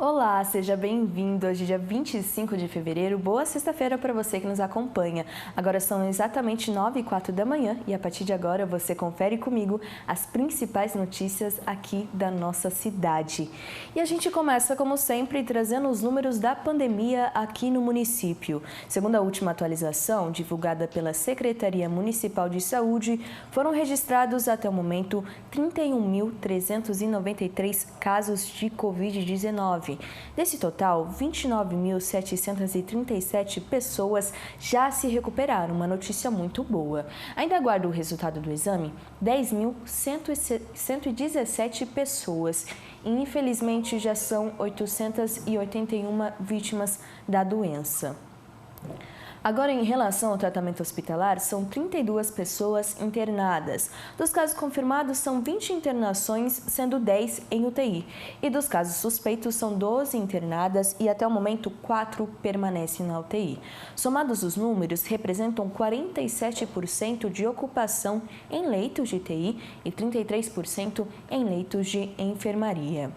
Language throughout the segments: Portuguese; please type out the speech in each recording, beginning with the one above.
Olá, seja bem-vindo. Hoje, dia 25 de fevereiro. Boa sexta-feira para você que nos acompanha. Agora são exatamente 9h04 da manhã e a partir de agora você confere comigo as principais notícias aqui da nossa cidade. E a gente começa, como sempre, trazendo os números da pandemia aqui no município. Segundo a última atualização, divulgada pela Secretaria Municipal de Saúde, foram registrados até o momento 31.393 casos de Covid-19. Desse total, 29.737 pessoas já se recuperaram, uma notícia muito boa. Ainda aguardo o resultado do exame, 10.117 pessoas. E, infelizmente, já são 881 vítimas da doença. Agora, em relação ao tratamento hospitalar, são 32 pessoas internadas. Dos casos confirmados, são 20 internações, sendo 10 em UTI. E dos casos suspeitos, são 12 internadas e, até o momento, 4 permanecem na UTI. Somados os números, representam 47% de ocupação em leitos de UTI e 33% em leitos de enfermaria.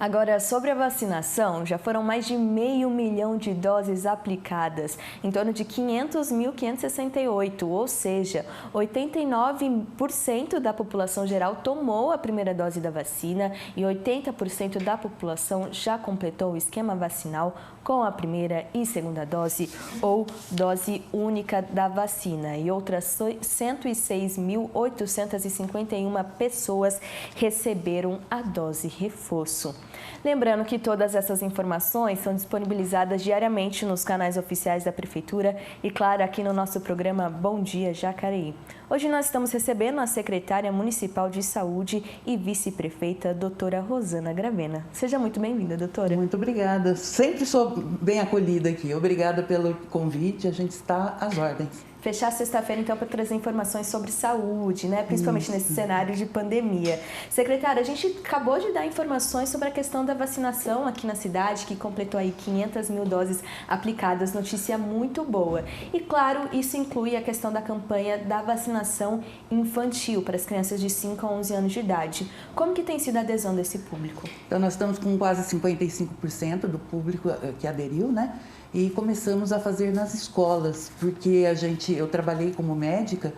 Agora, sobre a vacinação, já foram mais de 500 mil de doses aplicadas, em torno de 500.568, ou seja, 89% da população geral tomou a primeira dose da vacina e 80% da população já completou o esquema vacinal com a primeira e segunda dose ou dose única da vacina. E outras 106.851 pessoas receberam a dose reforço. Lembrando que todas essas informações são disponibilizadas diariamente nos canais oficiais da Prefeitura e, claro, aqui no nosso programa Bom Dia Jacareí. Hoje nós estamos recebendo a secretária municipal de saúde e vice-prefeita, doutora Rosana Gravena. Seja muito bem-vinda, doutora. Muito obrigada. Sempre sou bem acolhida aqui. Obrigada pelo convite. A gente está às ordens. Fechar sexta-feira, então, para trazer informações sobre saúde, né? Principalmente nesse cenário de pandemia. Secretária, a gente acabou de dar informações sobre a questão da vacinação aqui na cidade, que completou aí 500 mil doses aplicadas, notícia muito boa. E, claro, isso inclui a questão da campanha da vacinação infantil para as crianças de 5 a 11 anos de idade. Como que tem sido a adesão desse público? Então, nós estamos com quase 55% do público que aderiu, né? E começamos a fazer nas escolas, porque eu trabalhei como médica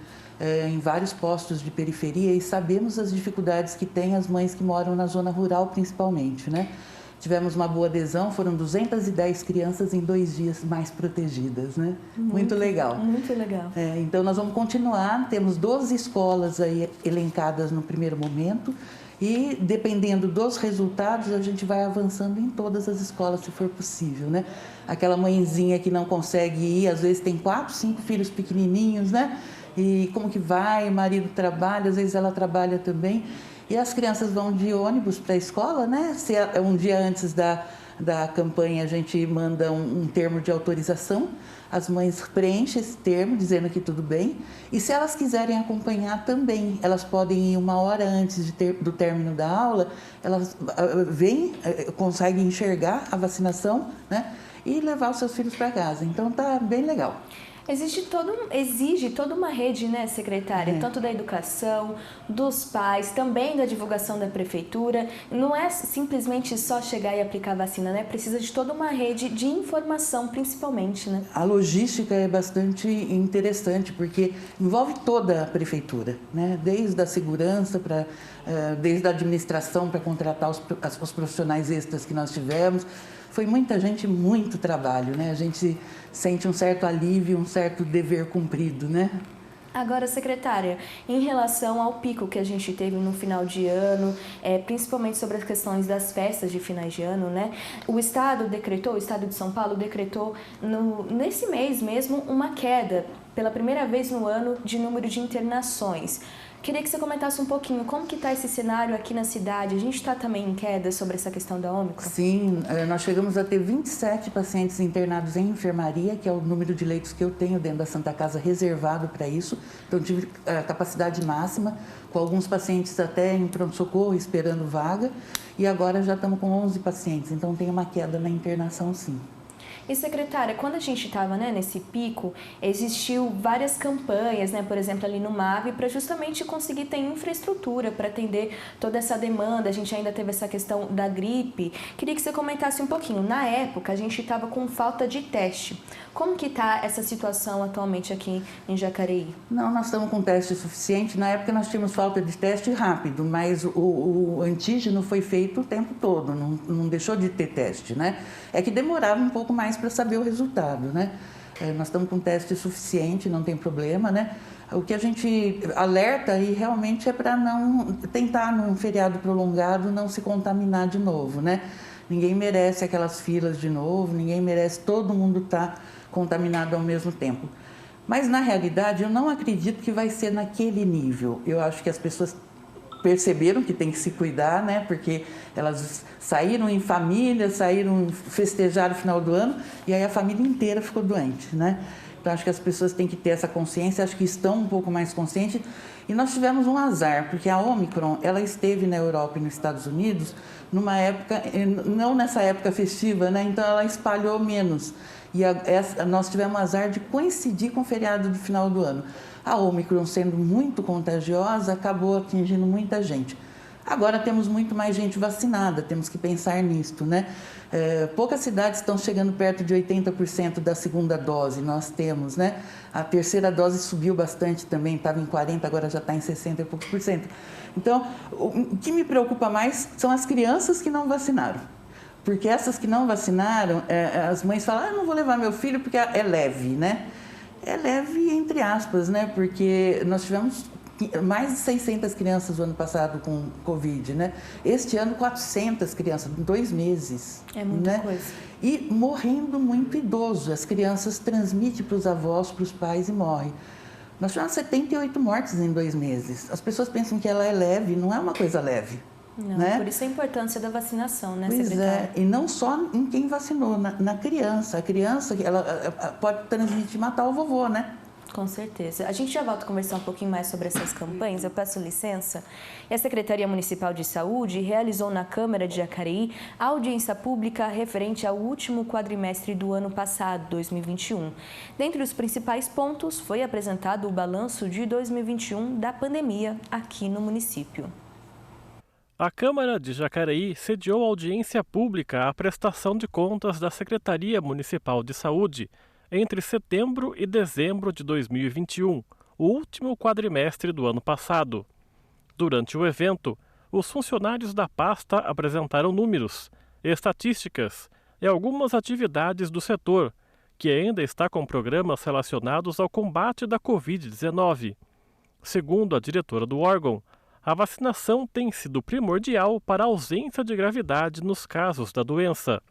em vários postos de periferia e sabemos as dificuldades que têm as mães que moram na zona rural, principalmente, né? Tivemos uma boa adesão, foram 210 crianças em 2 dias mais protegidas, né? Muito legal. Muito legal. Então, nós vamos continuar, temos 12 escolas aí elencadas no primeiro momento. E, dependendo dos resultados, a gente vai avançando em todas as escolas, se for possível, né? Aquela mãezinha que não consegue ir, às vezes tem 4, 5 filhos pequenininhos, né? E como que vai? O marido trabalha, às vezes ela trabalha também. E as crianças vão de ônibus para a escola, né? Se um dia antes da campanha a gente manda um termo de autorização, as mães preenchem esse termo dizendo que tudo bem, e se elas quiserem acompanhar também, elas podem ir 1 hora antes do término da aula, elas conseguem enxergar a vacinação, né, e levar os seus filhos para casa. Então tá bem legal. Exige toda uma rede, né, secretária? Tanto da educação, dos pais, também da divulgação da prefeitura. Não é simplesmente só chegar e aplicar a vacina, né? Precisa de toda uma rede de informação, principalmente, né? A logística é bastante interessante, porque envolve toda a prefeitura, né? Desde a segurança, desde a administração para contratar os profissionais extras que nós tivemos. Foi muita gente, muito trabalho, né? A gente sente um certo alívio, um certo dever cumprido, né? Agora, secretária, em relação ao pico que a gente teve no final de ano, principalmente sobre as questões das festas de finais de ano, né? O Estado de São Paulo decretou nesse mês mesmo uma queda, pela primeira vez no ano, de número de internações. Queria que você comentasse um pouquinho como que está esse cenário aqui na cidade. A gente está também em queda sobre essa questão da Ômicron? Sim, nós chegamos a ter 27 pacientes internados em enfermaria, que é o número de leitos que eu tenho dentro da Santa Casa reservado para isso. Então, tive capacidade máxima, com alguns pacientes até em pronto-socorro esperando vaga. E agora já estamos com 11 pacientes, então tem uma queda na internação, sim. E secretária, quando a gente estava, né, nesse pico, existiu várias campanhas, né, por exemplo, ali no MAV, para justamente conseguir ter infraestrutura para atender toda essa demanda. A gente ainda teve essa questão da gripe. Queria que você comentasse um pouquinho. Na época, a gente estava com falta de teste. Como que está essa situação atualmente aqui em Jacareí? Não, nós estamos com teste suficiente. Na época nós tínhamos falta de teste rápido, mas o antígeno foi feito o tempo todo, não deixou de ter teste, né? É que demorava um pouco mais para saber o resultado, né? Nós estamos com teste suficiente, não tem problema, né? O que a gente alerta aí realmente é para não tentar, num feriado prolongado, não se contaminar de novo, né? Ninguém merece aquelas filas de novo, ninguém merece todo mundo estar contaminado ao mesmo tempo. Mas, na realidade, eu não acredito que vai ser naquele nível. Eu acho que as pessoas perceberam que tem que se cuidar, né? Porque elas saíram em família, saíram festejar o final do ano e aí a família inteira ficou doente, né? Então, acho que as pessoas têm que ter essa consciência, acho que estão um pouco mais conscientes. E nós tivemos um azar, porque a Omicron, ela esteve na Europa e nos Estados Unidos numa época, não nessa época festiva, né? Então, ela espalhou menos. E nós tivemos azar de coincidir com o feriado do final do ano. A Omicron, sendo muito contagiosa, acabou atingindo muita gente. Agora temos muito mais gente vacinada, temos que pensar nisto, né? Poucas cidades estão chegando perto de 80% da segunda dose, nós temos, né? A terceira dose subiu bastante também, estava em 40%, agora já está em 60 e poucos por cento. Então, o que me preocupa mais são as crianças que não vacinaram. Porque essas que não vacinaram, as mães falam, não vou levar meu filho porque é leve, né? É leve entre aspas, né? Porque nós tivemos mais de 600 crianças no ano passado com Covid, né? Este ano 400 crianças, em 2 meses. É muita né? coisa. E morrendo muito idoso. As crianças transmitem para os avós, para os pais e morrem. Nós tivemos 78 mortes em 2 meses. As pessoas pensam que ela é leve, não é uma coisa leve. Não, né? Por isso a importância da vacinação, né, Pois secretária? e não só em quem vacinou, na criança. A criança, ela pode transmitir e matar o vovô, né? Com certeza. A gente já volta a conversar um pouquinho mais sobre essas campanhas, eu peço licença. E a Secretaria Municipal de Saúde realizou na Câmara de Jacareí a audiência pública referente ao último quadrimestre do ano passado, 2021. Dentre os principais pontos, foi apresentado o balanço de 2021 da pandemia aqui no município. A Câmara de Jacareí sediou audiência pública à prestação de contas da Secretaria Municipal de Saúde entre setembro e dezembro de 2021, o último quadrimestre do ano passado. Durante o evento, os funcionários da pasta apresentaram números, estatísticas e algumas atividades do setor, que ainda está com programas relacionados ao combate da Covid-19. Segundo a diretora do órgão, a vacinação tem sido primordial para a ausência de gravidade nos casos da doença.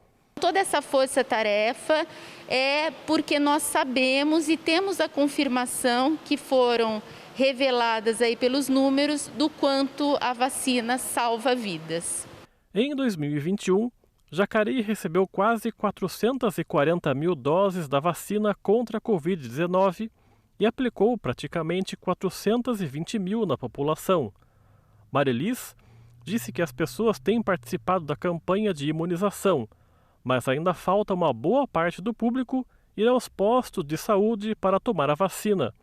Toda essa força-tarefa é porque nós sabemos e temos a confirmação que foram reveladas aí pelos números do quanto a vacina salva vidas. Em 2021, Jacareí recebeu quase 440 mil doses da vacina contra a Covid-19 e aplicou praticamente 420 mil na população. Marilis disse que as pessoas têm participado da campanha de imunização, mas ainda falta uma boa parte do público ir aos postos de saúde para tomar a vacina,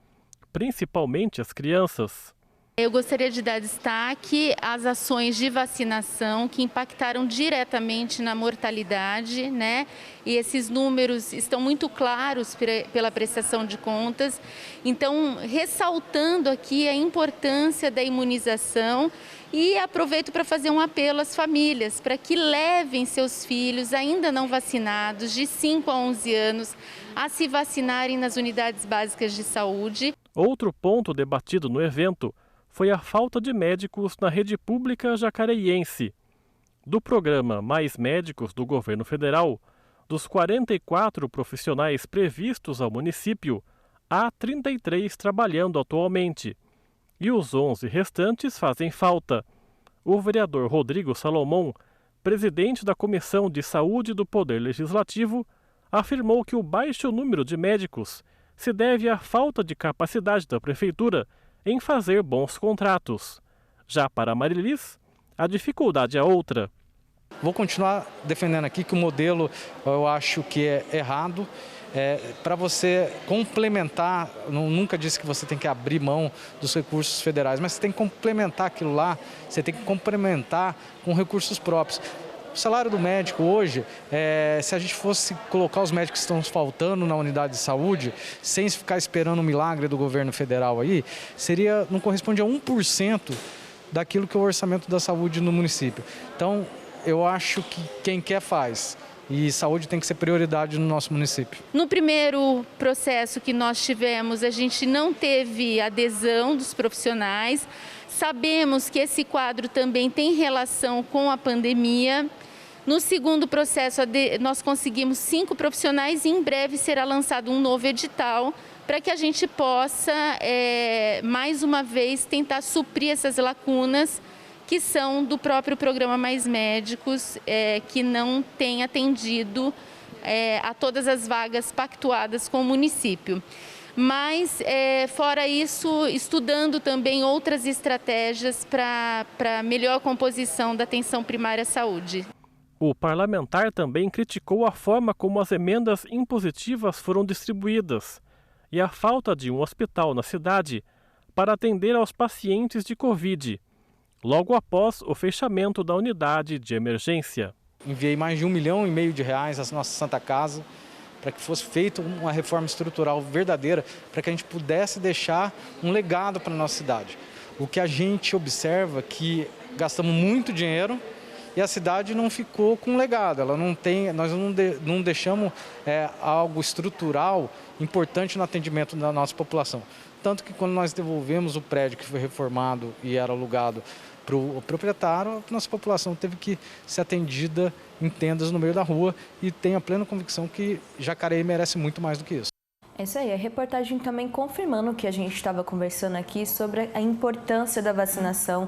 principalmente as crianças. Eu gostaria de dar destaque às ações de vacinação que impactaram diretamente na mortalidade, né? E esses números estão muito claros pela prestação de contas. Então, ressaltando aqui a importância da imunização e aproveito para fazer um apelo às famílias para que levem seus filhos ainda não vacinados, de 5 a 11 anos, a se vacinarem nas unidades básicas de saúde. Outro ponto debatido no evento foi a falta de médicos na rede pública jacareiense. Do programa Mais Médicos do governo federal, dos 44 profissionais previstos ao município, há 33 trabalhando atualmente. E os 11 restantes fazem falta. O vereador Rodrigo Salomão, presidente da Comissão de Saúde do Poder Legislativo, afirmou que o baixo número de médicos se deve à falta de capacidade da prefeitura em fazer bons contratos. Já para Marilis, a dificuldade é outra. Vou continuar defendendo aqui que o modelo eu acho que é errado. Para você complementar, nunca disse que você tem que abrir mão dos recursos federais, mas você tem que complementar aquilo lá, você tem que complementar com recursos próprios. O salário do médico hoje, se a gente fosse colocar os médicos que estão faltando na unidade de saúde, sem ficar esperando um milagre do governo federal aí, não corresponde a 1% daquilo que é o orçamento da saúde no município. Então, eu acho que quem quer faz. E saúde tem que ser prioridade no nosso município. No primeiro processo que nós tivemos, a gente não teve adesão dos profissionais. Sabemos que esse quadro também tem relação com a pandemia. No segundo processo, nós conseguimos 5 profissionais e em breve será lançado um novo edital para que a gente possa, mais uma vez, tentar suprir essas lacunas que são do próprio programa Mais Médicos, que não tem atendido a todas as vagas pactuadas com o município. Mas, fora isso, estudando também outras estratégias para melhor composição da atenção primária à saúde. O parlamentar também criticou a forma como as emendas impositivas foram distribuídas e a falta de um hospital na cidade para atender aos pacientes de Covid, logo após o fechamento da unidade de emergência. Enviei mais de R$1,5 milhão à nossa Santa Casa para que fosse feita uma reforma estrutural verdadeira, para que a gente pudesse deixar um legado para a nossa cidade. O que a gente observa é que gastamos muito dinheiro e a cidade não ficou com legado. Nós não deixamos algo estrutural importante no atendimento da nossa população. Tanto que quando nós devolvemos o prédio que foi reformado e era alugado para o proprietário, a nossa população teve que ser atendida em tendas no meio da rua e tenho a plena convicção que Jacareí merece muito mais do que isso. É isso aí, a reportagem também confirmando o que a gente estava conversando aqui sobre a importância da vacinação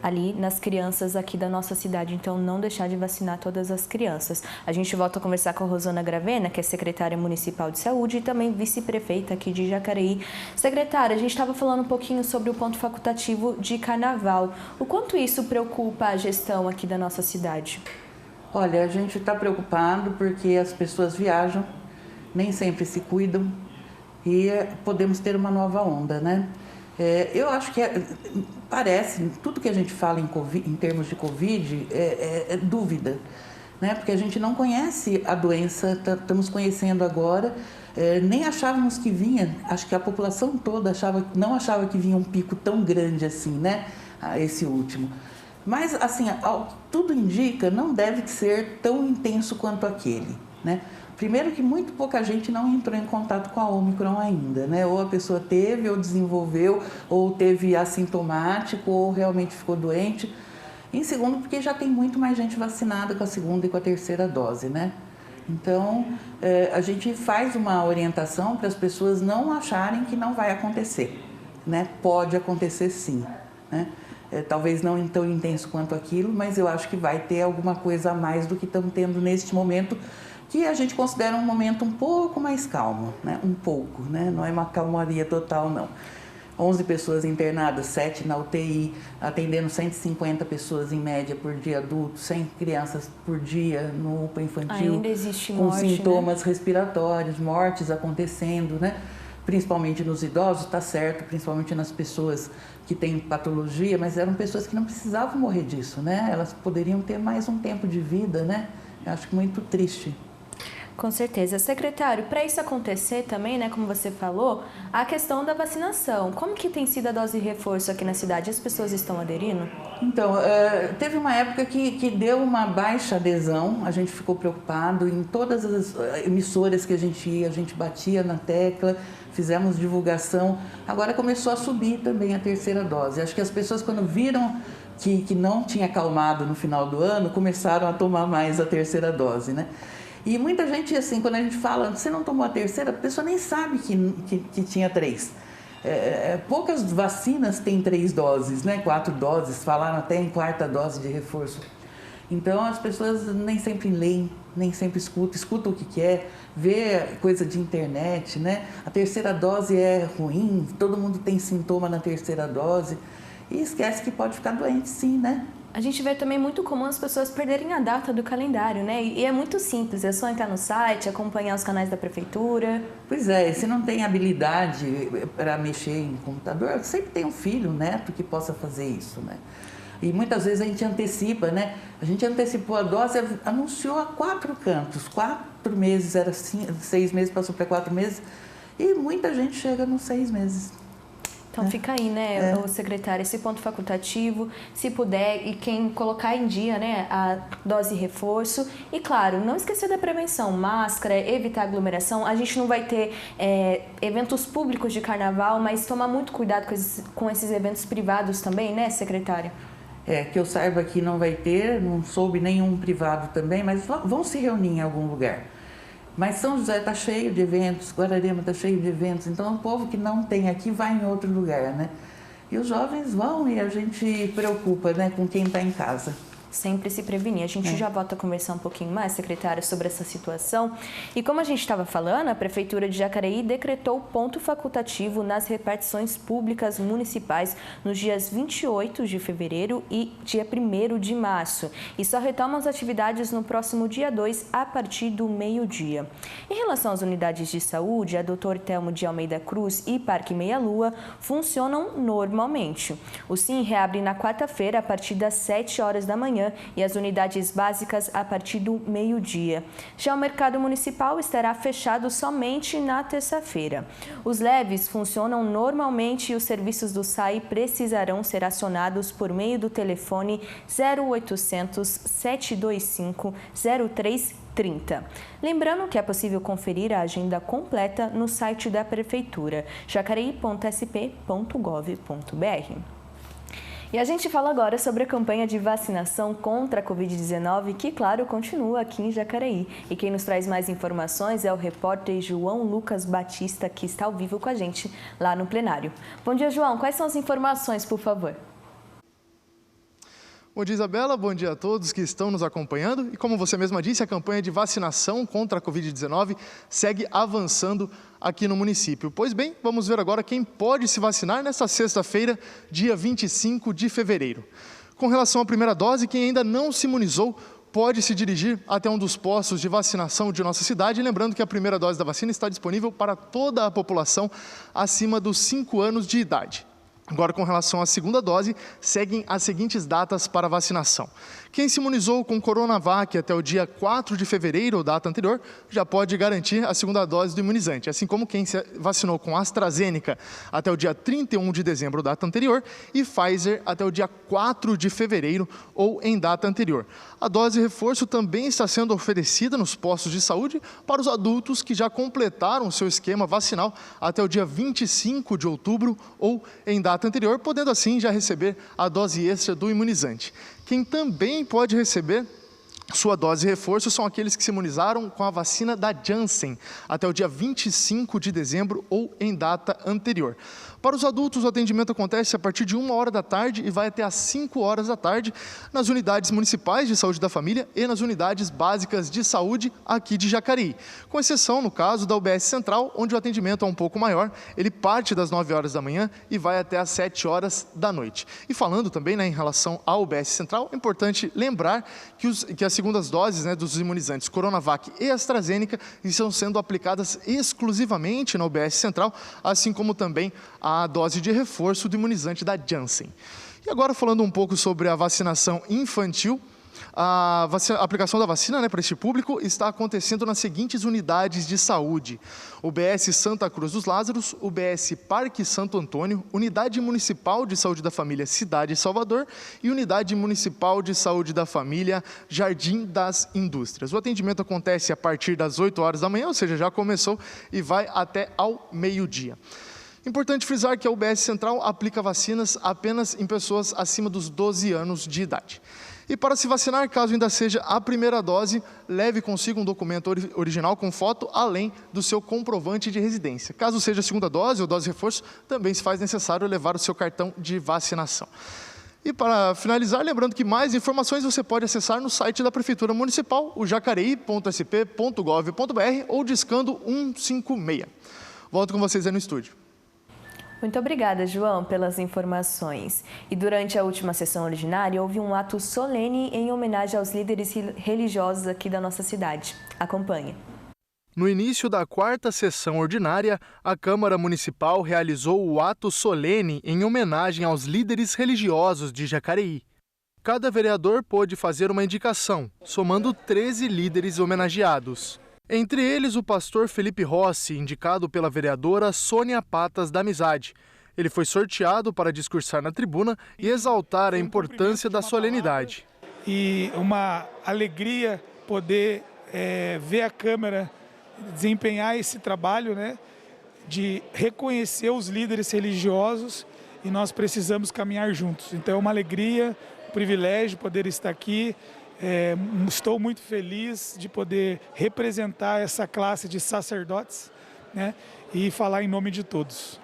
ali nas crianças aqui da nossa cidade, então não deixar de vacinar todas as crianças. A gente volta a conversar com a Rosana Gravena, que é secretária municipal de saúde e também vice-prefeita aqui de Jacareí. Secretária, a gente estava falando um pouquinho sobre o ponto facultativo de carnaval. O quanto isso preocupa a gestão aqui da nossa cidade? Olha, a gente está preocupado porque as pessoas viajam, nem sempre se cuidam e podemos ter uma nova onda, né? Eu acho que parece, tudo que a gente fala em termos de Covid é dúvida, né? Porque a gente não conhece a doença, estamos conhecendo agora, nem achávamos que vinha, acho que a população toda não achava que vinha um pico tão grande assim, né? Esse último. Mas, assim, tudo indica, não deve ser tão intenso quanto aquele, né? Primeiro que muito pouca gente não entrou em contato com a Ômicron ainda, né? Ou a pessoa teve, ou desenvolveu, ou teve assintomático, ou realmente ficou doente. Em segundo, porque já tem muito mais gente vacinada com a segunda e com a terceira dose, né? Então, a gente faz uma orientação para as pessoas não acharem que não vai acontecer, né? Pode acontecer sim, né? Talvez não tão intenso quanto aquilo, mas eu acho que vai ter alguma coisa a mais do que estamos tendo neste momento, que a gente considera um momento um pouco mais calmo, né? Um pouco, né? Não é uma calmaria total, não. 11 pessoas internadas, 7 na UTI, atendendo 150 pessoas em média por dia adulto, 100 crianças por dia no UPA infantil. Ainda existe com morte, sintomas né? respiratórios, mortes acontecendo, né? Principalmente nos idosos, está certo, principalmente nas pessoas que têm patologia, mas eram pessoas que não precisavam morrer disso, né? Elas poderiam ter mais um tempo de vida, né? Eu acho muito triste. Com certeza. Secretário, para isso acontecer também, né, como você falou, a questão da vacinação. Como que tem sido a dose de reforço aqui na cidade? As pessoas estão aderindo? Então, teve uma época que deu uma baixa adesão, a gente ficou preocupado em todas as emissoras que a gente ia, a gente batia na tecla, fizemos divulgação. Agora começou a subir também a terceira dose. Acho que as pessoas, quando viram que não tinha acalmado no final do ano, começaram a tomar mais a terceira dose, né? E muita gente, assim, quando a gente fala, você não tomou a terceira, a pessoa nem sabe que tinha 3. Poucas vacinas têm 3 doses, né? 4 doses, falaram até em 4ª dose de reforço. Então, as pessoas nem sempre leem, nem sempre escutam o que quer, vê coisa de internet, né? A terceira dose é ruim, todo mundo tem sintoma na terceira dose e esquece que pode ficar doente sim, né? A gente vê também muito comum as pessoas perderem a data do calendário, né? E é muito simples, é só entrar no site, acompanhar os canais da prefeitura. Pois é, se não tem habilidade para mexer em computador, sempre tem um filho, um neto que possa fazer isso, né? E muitas vezes a gente antecipa, né? A gente antecipou a dose, anunciou a 4 cantos, 4 meses, era 6 meses, passou para 4 meses, e muita gente chega nos 6 meses. Então fica aí, né, o secretário, esse ponto facultativo, se puder, e quem colocar em dia, né, a dose reforço. E claro, não esquecer da prevenção, máscara, evitar aglomeração. A gente não vai ter eventos públicos de carnaval, mas tomar muito cuidado com esses eventos privados também, né, secretária? Que eu saiba que não vai ter, não soube nenhum privado também, mas vão se reunir em algum lugar. Mas São José está cheio de eventos, Guararema está cheio de eventos, então o povo que não tem aqui vai em outro lugar, né? E os jovens vão e a gente preocupa, né, com quem está em casa. Sempre se prevenir. A gente já volta a conversar um pouquinho mais, secretária, sobre essa situação. E como a gente estava falando, a Prefeitura de Jacareí decretou ponto facultativo nas repartições públicas municipais nos dias 28 de fevereiro e dia 1º de março. E só retoma as atividades no próximo dia 2, a partir do meio-dia. Em relação às unidades de saúde, a Dr. Telmo de Almeida Cruz e Parque Meia Lua funcionam normalmente. O SIM reabre na quarta-feira, a partir das 7 horas da manhã, e as unidades básicas a partir do meio-dia. Já o mercado municipal estará fechado somente na terça-feira. Os leves funcionam normalmente e os serviços do SAI precisarão ser acionados por meio do telefone 0800 725 0330. Lembrando que é possível conferir a agenda completa no site da Prefeitura, jacareí.sp.gov.br. E a gente fala agora sobre a campanha de vacinação contra a Covid-19, que, claro, continua aqui em Jacareí. E quem nos traz mais informações é o repórter João Lucas Batista, que está ao vivo com a gente lá no plenário. Bom dia, João. Quais são as informações, por favor? Bom dia, Isabela. Bom dia a todos que estão nos acompanhando. E como você mesma disse, a campanha de vacinação contra a Covid-19 segue avançando aqui no município. Pois bem, vamos ver agora quem pode se vacinar nesta sexta-feira, dia 25 de fevereiro. Com relação à primeira dose, quem ainda não se imunizou pode se dirigir até um dos postos de vacinação de nossa cidade. Lembrando que a primeira dose da vacina está disponível para toda a população acima dos 5 anos de idade. Agora, com relação à segunda dose, seguem as seguintes datas para vacinação. Quem se imunizou com Coronavac até o dia 4 de fevereiro, ou data anterior, já pode garantir a segunda dose do imunizante, assim como quem se vacinou com AstraZeneca até o dia 31 de dezembro, data anterior, e Pfizer até o dia 4 de fevereiro, ou em data anterior. A dose de reforço também está sendo oferecida nos postos de saúde para os adultos que já completaram seu esquema vacinal até o dia 25 de outubro, ou em data anterior, podendo assim já receber a dose extra do imunizante. Quem também pode receber sua dose de reforço são aqueles que se imunizaram com a vacina da Janssen até o dia 25 de dezembro ou em data anterior. Para os adultos, o atendimento acontece a partir de 1h da tarde e vai até às 5h da tarde nas unidades municipais de saúde da família e nas unidades básicas de saúde aqui de Jacareí. Com exceção, no caso, da UBS Central, onde o atendimento é um pouco maior, ele parte das 9h da manhã e vai até às 7h da noite. E falando também, em relação à UBS Central, é importante lembrar que as segundas doses dos imunizantes Coronavac e AstraZeneca estão sendo aplicadas exclusivamente na UBS Central, assim como também a dose de reforço do imunizante da Janssen. E agora falando um pouco sobre a vacinação infantil, a aplicação da vacina para este público está acontecendo nas seguintes unidades de saúde: UBS Santa Cruz dos Lázaros, UBS Parque Santo Antônio, Unidade Municipal de Saúde da Família Cidade Salvador e Unidade Municipal de Saúde da Família Jardim das Indústrias. O atendimento acontece a partir das 8h da manhã, ou seja, já começou e vai até ao meio-dia. Importante frisar que a UBS Central aplica vacinas apenas em pessoas acima dos 12 anos de idade. E para se vacinar, caso ainda seja a primeira dose, leve consigo um documento original com foto, além do seu comprovante de residência. Caso seja a segunda dose ou dose de reforço, também se faz necessário levar o seu cartão de vacinação. E para finalizar, lembrando que mais informações você pode acessar no site da Prefeitura Municipal, o jacareí.sp.gov.br ou discando 156. Volto com vocês aí no estúdio. Muito obrigada, João, pelas informações. E durante a última sessão ordinária, houve um ato solene em homenagem aos líderes religiosos aqui da nossa cidade. Acompanhe. No início da 4ª sessão ordinária, a Câmara Municipal realizou o ato solene em homenagem aos líderes religiosos de Jacareí. Cada vereador pôde fazer uma indicação, somando 13 líderes homenageados. Entre eles, o pastor Felipe Rossi, indicado pela vereadora Sônia Patas da Amizade. Ele foi sorteado para discursar na tribuna e exaltar a importância da solenidade. E uma alegria poder ver a Câmara desempenhar esse trabalho, né, de reconhecer os líderes religiosos, e nós precisamos caminhar juntos. Então é uma alegria, um privilégio poder estar aqui. Estou muito feliz de poder representar essa classe de sacerdotes, né, e falar em nome de todos.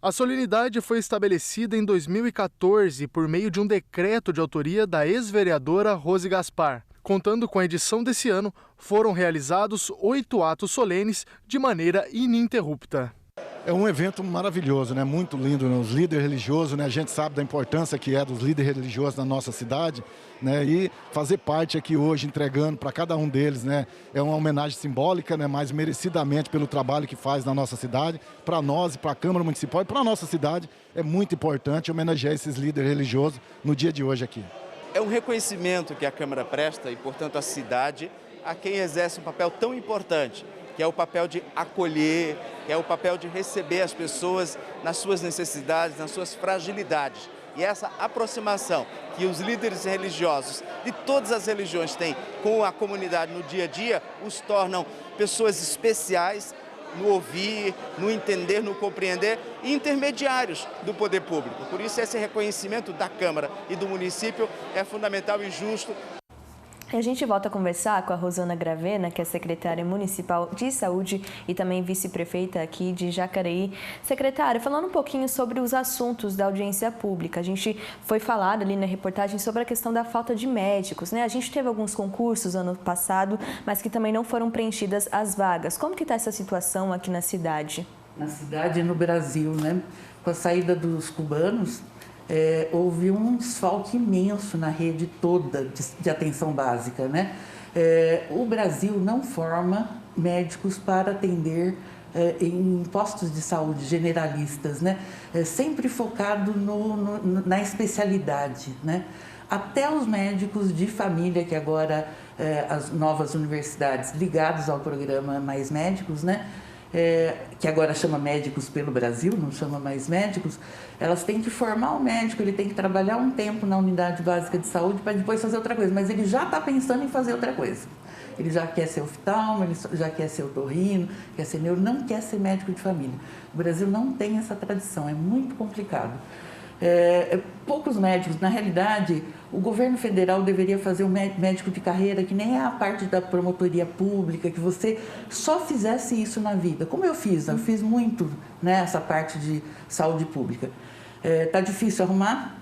A solenidade foi estabelecida em 2014 por meio de um decreto de autoria da ex-vereadora Rose Gaspar. Contando com a edição desse ano, foram realizados 8 atos solenes de maneira ininterrupta. É um evento maravilhoso, né? Muito lindo, né? Os líderes religiosos, né? A gente sabe da importância que é dos líderes religiosos na nossa cidade, né? E fazer parte aqui hoje, entregando para cada um deles, né? É uma homenagem simbólica, né? Mas merecidamente pelo trabalho que faz na nossa cidade. Para nós e para a Câmara Municipal e para a nossa cidade, é muito importante homenagear esses líderes religiosos no dia de hoje aqui. É um reconhecimento que a Câmara presta e, portanto, a cidade, a quem exerce um papel tão importante, que é o papel de acolher, que é o papel de receber as pessoas nas suas necessidades, nas suas fragilidades. E essa aproximação que os líderes religiosos de todas as religiões têm com a comunidade no dia a dia, os tornam pessoas especiais no ouvir, no entender, no compreender e intermediários do poder público. Por isso, esse reconhecimento da Câmara e do município é fundamental e justo. E a gente volta a conversar com a Rosana Gravena, que é secretária municipal de saúde e também vice-prefeita aqui de Jacareí. Secretária, falando um pouquinho sobre os assuntos da audiência pública. A gente foi falado ali na reportagem sobre a questão da falta de médicos, né? A gente teve alguns concursos ano passado, mas que também não foram preenchidas as vagas. Como que está essa situação aqui na cidade? Na cidade e no Brasil, né? Com a saída dos cubanos, houve um desfalque imenso na rede toda de atenção básica, né? O Brasil não forma médicos para atender em postos de saúde generalistas, né? Sempre focado na especialidade, né? Até os médicos de família, que agora as novas universidades ligadas ao programa Mais Médicos, né? Que agora chama Médicos pelo Brasil, não chama Mais Médicos, elas têm que formar o médico, ele tem que trabalhar um tempo na unidade básica de saúde para depois fazer outra coisa, mas ele já está pensando em fazer outra coisa. Ele já quer ser oftalmo, ele já quer ser otorrino, quer ser neuro, não quer ser médico de família. O Brasil não tem essa tradição, é muito complicado. Poucos médicos, na realidade, o governo federal deveria fazer um médico de carreira que nem é a parte da promotoria pública, que você só fizesse isso na vida. Como eu fiz muito, né, essa parte de saúde pública. Tá difícil arrumar,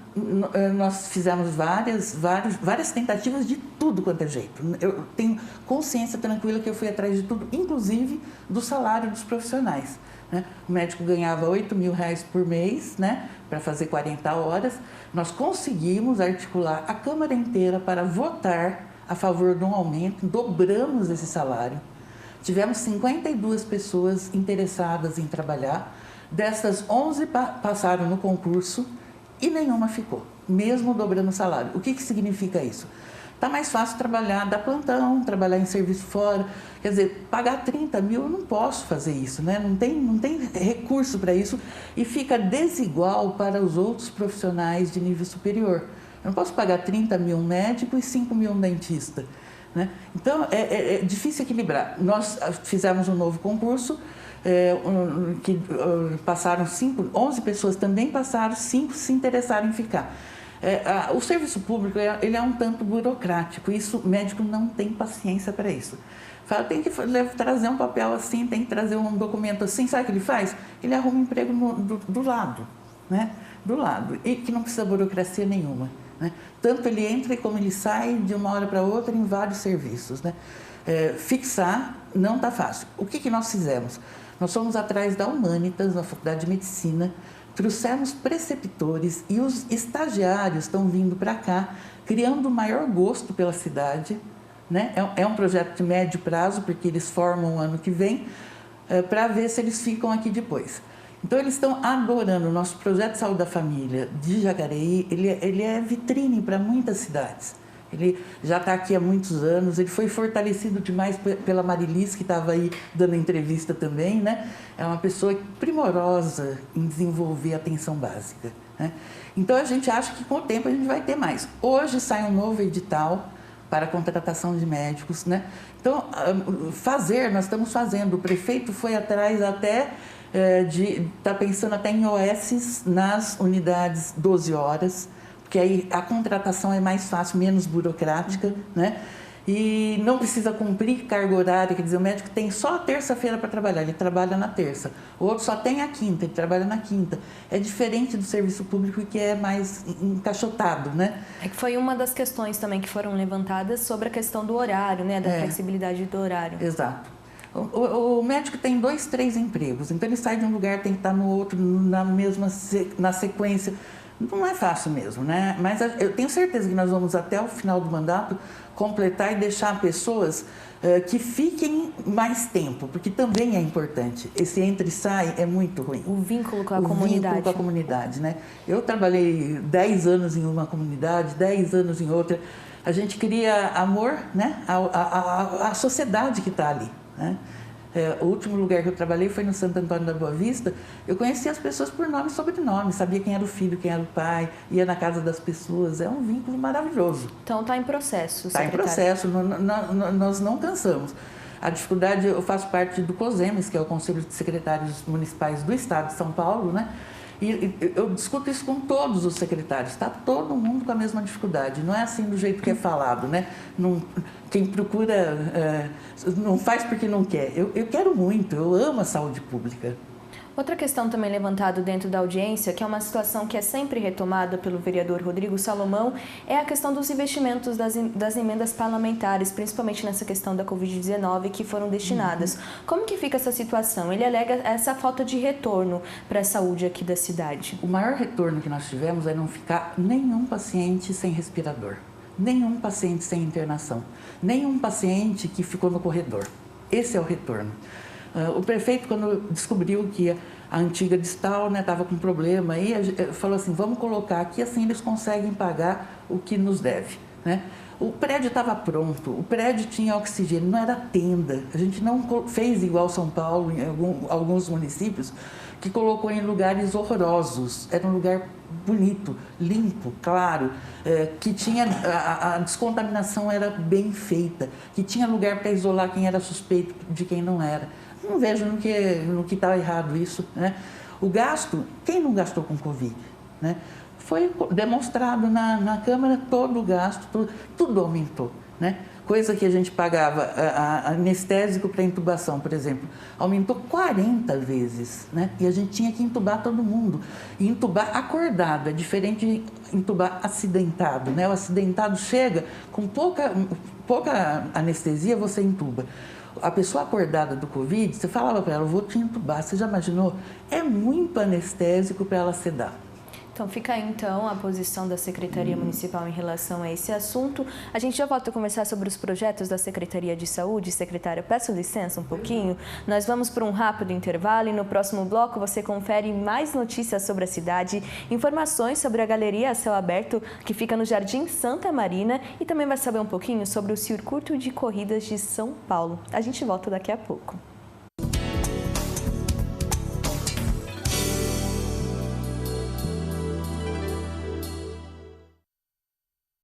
nós fizemos várias tentativas de tudo quanto é jeito. Eu tenho consciência tranquila que eu fui atrás de tudo, inclusive do salário dos profissionais. Né? O médico ganhava R$8.000 por mês, né, para fazer 40 horas. Nós conseguimos articular a Câmara inteira para votar a favor de um aumento, dobramos esse salário. Tivemos 52 pessoas interessadas em trabalhar, dessas 11 passaram no concurso e nenhuma ficou, mesmo dobrando o salário. O que significa isso? Está mais fácil trabalhar, dar plantão, trabalhar em serviço fora. Quer dizer, pagar 30 mil, eu não posso fazer isso, né? Não tem recurso para isso e fica desigual para os outros profissionais de nível superior. Eu não posso pagar 30 mil um médico e 5 mil um dentista, né? Então, é difícil equilibrar. Nós fizemos um novo concurso, que passaram 11 pessoas também passaram, 5 se interessaram em ficar. O serviço público ele é um tanto burocrático, o médico não tem paciência para isso. Fala, tem que trazer um papel assim, tem que trazer um documento assim, sabe o que ele faz? Ele arruma um emprego do lado, né? Do lado, e que não precisa burocracia nenhuma, né? Tanto ele entra como ele sai de uma hora para outra em vários serviços, né? Fixar não está fácil. O que nós fizemos? Nós fomos atrás da Humanitas, na Faculdade de Medicina, trouxemos preceptores e os estagiários estão vindo para cá, criando o maior gosto pela cidade, né? É um projeto de médio prazo, porque eles formam o ano que vem, para ver se eles ficam aqui depois. Então, eles estão adorando. O nosso projeto de saúde da família de Jacareí, ele é vitrine para muitas cidades. Ele já está aqui há muitos anos, ele foi fortalecido demais pela Marilis, que estava aí dando entrevista também, né? É uma pessoa primorosa em desenvolver a atenção básica, né? Então, a gente acha que com o tempo a gente vai ter mais. Hoje sai um novo edital para a contratação de médicos, né? Então, nós estamos fazendo. O prefeito foi atrás até está pensando até em OS nas unidades 12 horas, porque aí a contratação é mais fácil, menos burocrática, né? E não precisa cumprir carga horária, quer dizer, o médico tem só a terça-feira para trabalhar, ele trabalha na terça. O outro só tem a quinta, ele trabalha na quinta. É diferente do serviço público, que é mais encaixotado, né? É que foi uma das questões também que foram levantadas sobre a questão do horário, né? Da flexibilidade do horário. Exato. O médico tem 2, 3 empregos, então ele sai de um lugar, tem que estar no outro, na sequência. Não é fácil mesmo, né? Mas eu tenho certeza que nós vamos até o final do mandato completar e deixar pessoas que fiquem mais tempo, porque também é importante. Esse entra e sai é muito ruim. O vínculo com a comunidade. Vínculo com a comunidade, né? Eu trabalhei 10 anos em uma comunidade, 10 anos em outra. A gente cria amor, né? A sociedade que está ali, né? O último lugar que eu trabalhei foi no Santo Antônio da Boa Vista. Eu conhecia as pessoas por nome e sobrenome, sabia quem era o filho, quem era o pai, ia na casa das pessoas. É um vínculo maravilhoso. Então está em processo, Está em processo, nós não cansamos. A dificuldade, eu faço parte do COSEMES, que é o Conselho de Secretários Municipais do Estado de São Paulo, né? E eu discuto isso com todos os secretários, está todo mundo com a mesma dificuldade. Não é assim do jeito que é falado, né? Quem procura não faz porque não quer. Eu quero muito, eu amo a saúde pública. Outra questão também levantada dentro da audiência, que é uma situação que é sempre retomada pelo vereador Rodrigo Salomão, é a questão dos investimentos das emendas parlamentares, principalmente nessa questão da Covid-19, que foram destinadas. Como que fica essa situação? Ele alega essa falta de retorno para a saúde aqui da cidade. O maior retorno que nós tivemos é não ficar nenhum paciente sem respirador, nenhum paciente sem internação, nenhum paciente que ficou no corredor. Esse é o retorno. O prefeito, quando descobriu que a antiga distal estava com problema, aí falou assim, vamos colocar aqui, assim eles conseguem pagar o que nos deve, né? O prédio estava pronto, o prédio tinha oxigênio, não era tenda. A gente não fez igual São Paulo, em alguns municípios, que colocou em lugares horrorosos. Era um lugar bonito, limpo, claro, que tinha a descontaminação era bem feita, que tinha lugar para isolar quem era suspeito de quem não era. Não vejo no que está errado isso, né? O gasto, quem não gastou com Covid, né? Foi demonstrado na Câmara, todo o gasto, tudo aumentou, né? Coisa que a gente pagava, anestésico para intubação, por exemplo, aumentou 40 vezes, né? E a gente tinha que intubar todo mundo. E intubar acordado, é diferente de intubar acidentado, né? O acidentado chega com pouca anestesia, você intuba. A pessoa acordada do Covid, você falava para ela, eu vou te intubar, você já imaginou? É muito anestésico para ela sedar. Então fica aí então a posição da Secretaria Municipal em relação a esse assunto. A gente já volta a conversar sobre os projetos da Secretaria de Saúde. Secretária, peço licença um pouquinho. Nós vamos para um rápido intervalo e no próximo bloco você confere mais notícias sobre a cidade, informações sobre a Galeria a Céu Aberto que fica no Jardim Santa Marina e também vai saber um pouquinho sobre o Circuito de Corridas de São Paulo. A gente volta daqui a pouco.